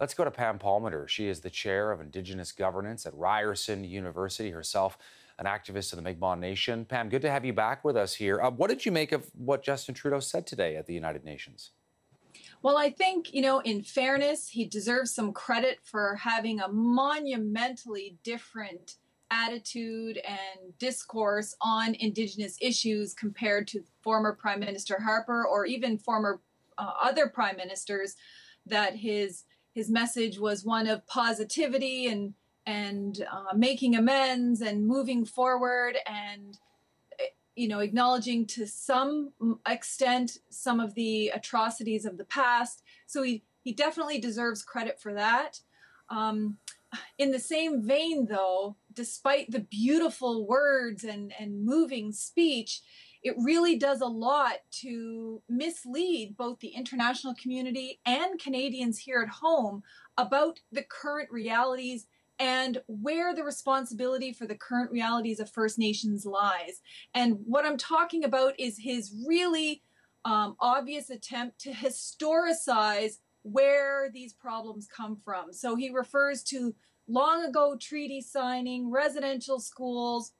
Let's go to Pam Palmater. She is the chair of Indigenous governance at Ryerson University, herself an activist in the Mi'kmaq Nation. Pam, good to have you back with us here. What did you make of what Justin Trudeau said today at the United Nations? Well, I think, in fairness, he deserves some credit for having a monumentally different attitude and discourse on Indigenous issues compared to former Prime Minister Harper or even former other prime ministers. That his message was one of positivity and making amends and moving forward and acknowledging to some extent some of the atrocities of the past. So he definitely deserves credit for that. In the same vein, though, despite the beautiful words and moving speech, it really does a lot to mislead both the international community and Canadians here at home about the current realities and where the responsibility for the current realities of First Nations lies. And what I'm talking about is his really obvious attempt to historicize where these problems come from. So he refers to long ago treaty signing, residential schools,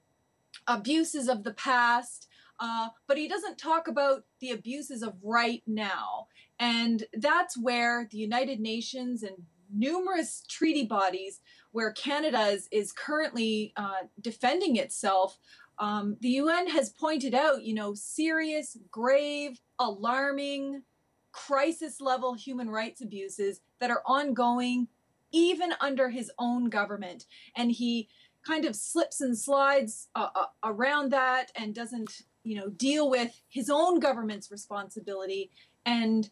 abuses of the past, but he doesn't talk about the abuses of right now. And that's where the United Nations and numerous treaty bodies where Canada is currently defending itself, the UN has pointed out, serious, grave, alarming, crisis-level human rights abuses that are ongoing even under his own government. And he kind of slips and slides around that and doesn't, deal with his own government's responsibility and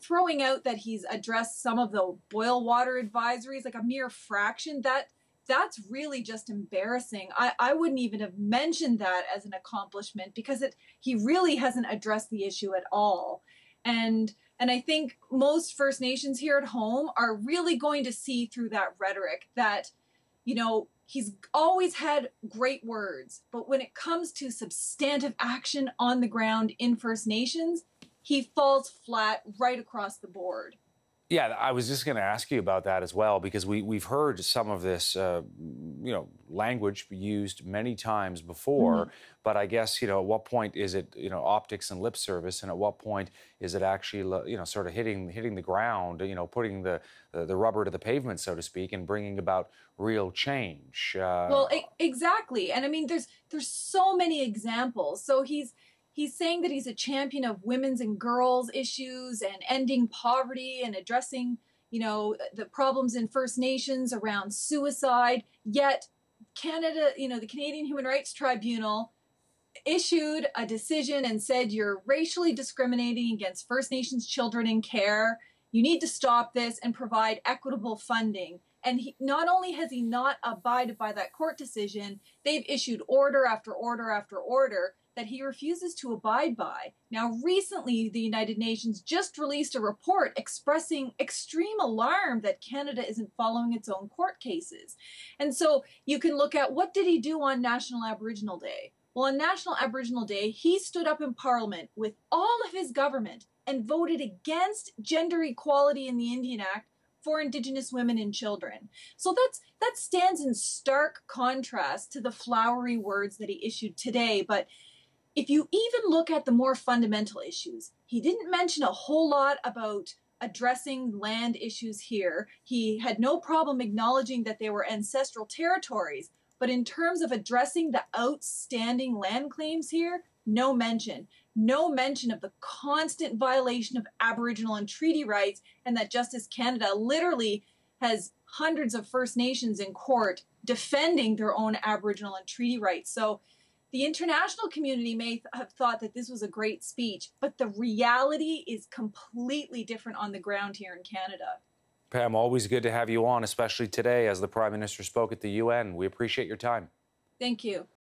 throwing out that he's addressed some of the boil water advisories, like a mere fraction, that's really just embarrassing. I wouldn't even have mentioned that as an accomplishment because he really hasn't addressed the issue at all. And I think most First Nations here at home are really going to see through that rhetoric that, he's always had great words, but when it comes to substantive action on the ground in First Nations, he falls flat right across the board. Yeah, I was just going to ask you about that as well, because we've heard some of this, language used many times before. But I guess, at what point is it, optics and lip service, and at what point is it actually, sort of hitting the ground, putting the rubber to the pavement, so to speak, and bringing about real change? Well, exactly. And I mean, there's so many examples. So he's saying that he's a champion of women's and girls' issues and ending poverty and addressing, the problems in First Nations around suicide. Yet Canada, the Canadian Human Rights Tribunal issued a decision and said, you're racially discriminating against First Nations children in care. You need to stop this and provide equitable funding. And not only has he not abided by that court decision, they've issued order after order after order that he refuses to abide by. Now, recently, the United Nations just released a report expressing extreme alarm that Canada isn't following its own court cases. And so you can look at, what did he do on National Aboriginal Day? Well, on National Aboriginal Day, he stood up in Parliament with all of his government and voted against gender equality in the Indian Act for Indigenous women and children. So that stands in stark contrast to the flowery words that he issued today. But if you even look at the more fundamental issues, he didn't mention a whole lot about addressing land issues here. He had no problem acknowledging that they were ancestral territories, but in terms of addressing the outstanding land claims here, no mention. No mention of the constant violation of Aboriginal and treaty rights, and that Justice Canada literally has hundreds of First Nations in court defending their own Aboriginal and treaty rights. So the international community may have thought that this was a great speech, but the reality is completely different on the ground here in Canada. Pam, always good to have you on, especially today as the Prime Minister spoke at the UN. We appreciate your time. Thank you.